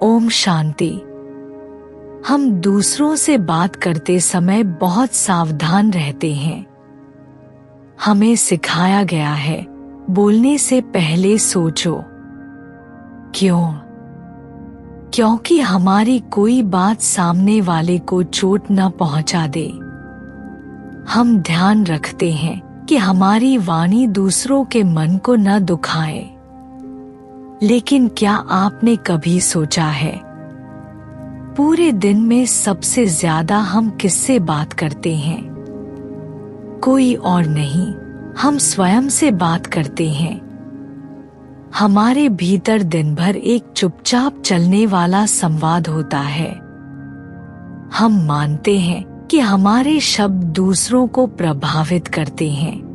ओम शांति। हम दूसरों से बात करते समय बहुत सावधान रहते हैं। हमें सिखाया गया है, बोलने से पहले सोचो। क्यों? क्योंकि हमारी कोई बात सामने वाले को चोट न पहुंचा दे। हम ध्यान रखते हैं कि हमारी वाणी दूसरों के मन को न दुखाए। लेकिन क्या आपने कभी सोचा है, पूरे दिन में सबसे ज्यादा हम किससे बात करते हैं? कोई और नहीं, हम स्वयं से बात करते हैं। हमारे भीतर दिन भर एक चुपचाप चलने वाला संवाद होता है। हम मानते हैं कि हमारे शब्द दूसरों को प्रभावित करते हैं।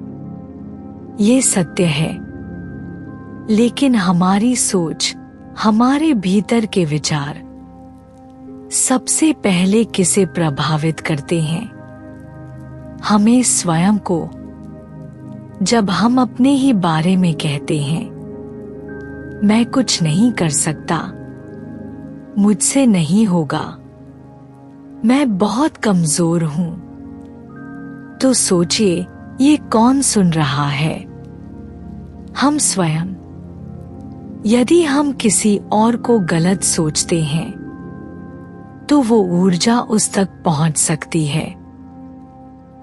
ये सत्य है, लेकिन हमारी सोच, हमारे भीतर के विचार सबसे पहले किसे प्रभावित करते हैं? हमें स्वयं को। जब हम अपने ही बारे में कहते हैं, मैं कुछ नहीं कर सकता, मुझसे नहीं होगा, मैं बहुत कमजोर हूं, तो सोचिए ये कौन सुन रहा है? हम स्वयं। यदि हम किसी और को गलत सोचते हैं, तो वो ऊर्जा उस तक पहुंच सकती है,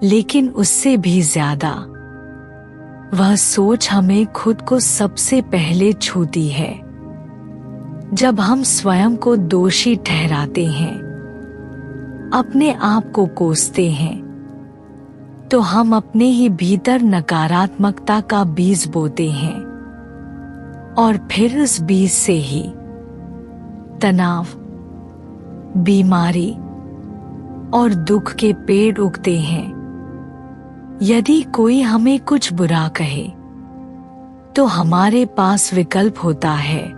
लेकिन उससे भी ज्यादा वह सोच हमें खुद को सबसे पहले छूती है। जब हम स्वयं को दोषी ठहराते हैं, अपने आप को कोसते हैं, तो हम अपने ही भीतर नकारात्मकता का बीज बोते हैं, और फिर उस बीज से ही तनाव, बीमारी और दुख के पेड़ उगते हैं। यदि कोई हमें कुछ बुरा कहे, तो हमारे पास विकल्प होता है,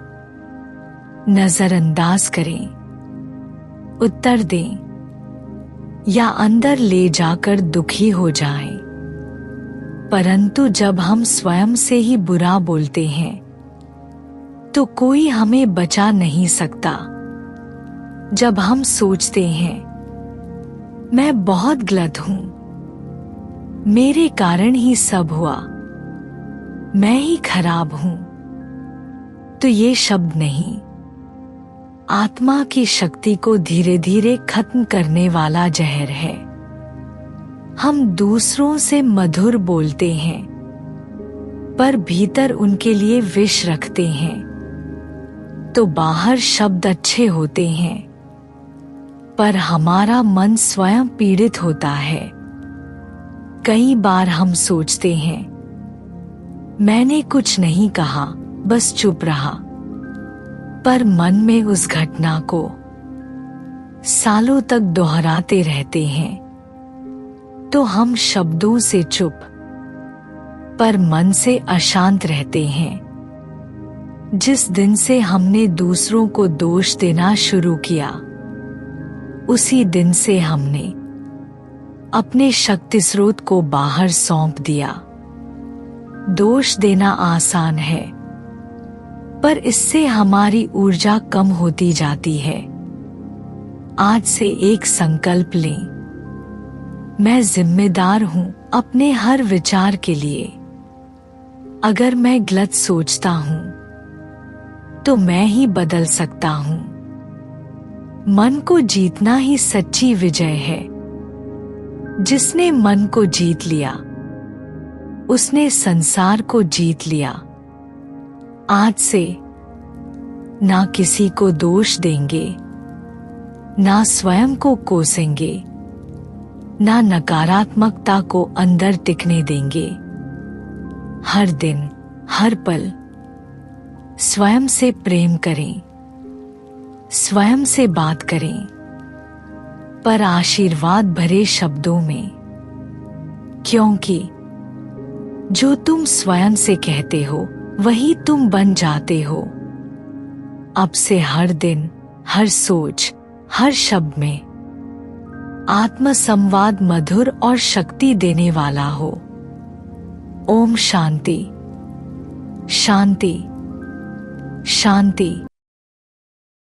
नजरअंदाज करें, उत्तर दें, या अंदर ले जाकर दुखी हो जाएं। परंतु जब हम स्वयं से ही बुरा बोलते हैं, तो कोई हमें बचा नहीं सकता। जब हम सोचते हैं, मैं बहुत गलत हूं, मेरे कारण ही सब हुआ, मैं ही खराब हूं, तो ये शब्द नहीं, आत्मा की शक्ति को धीरे धीरे खत्म करने वाला जहर है। हम दूसरों से मधुर बोलते हैं, पर भीतर उनके लिए विष रखते हैं। तो बाहर शब्द अच्छे होते हैं, पर हमारा मन स्वयं पीड़ित होता है। कई बार हम सोचते हैं, मैंने कुछ नहीं कहा, बस चुप रहा, पर मन में उस घटना को सालों तक दोहराते रहते हैं। तो हम शब्दों से चुप, पर मन से अशांत रहते हैं। जिस दिन से हमने दूसरों को दोष देना शुरू किया, उसी दिन से हमने अपने शक्ति स्रोत को बाहर सौंप दिया। दोष देना आसान है, पर इससे हमारी ऊर्जा कम होती जाती है। आज से एक संकल्प लें, मैं जिम्मेदार हूं अपने हर विचार के लिए। अगर मैं गलत सोचता हूं, तो मैं ही बदल सकता हूं। मन को जीतना ही सच्ची विजय है। जिसने मन को जीत लिया, उसने संसार को जीत लिया। आज से ना किसी को दोष देंगे, ना स्वयं को कोसेंगे, ना नकारात्मकता को अंदर टिकने देंगे। हर दिन, हर पल स्वयं से प्रेम करें, स्वयं से बात करें, पर आशीर्वाद भरे शब्दों में। क्योंकि जो तुम स्वयं से कहते हो, वही तुम बन जाते हो। अब से हर दिन, हर सोच, हर शब्द में आत्म संवाद मधुर और शक्ति देने वाला हो। ओम शांति, शांति, शांति।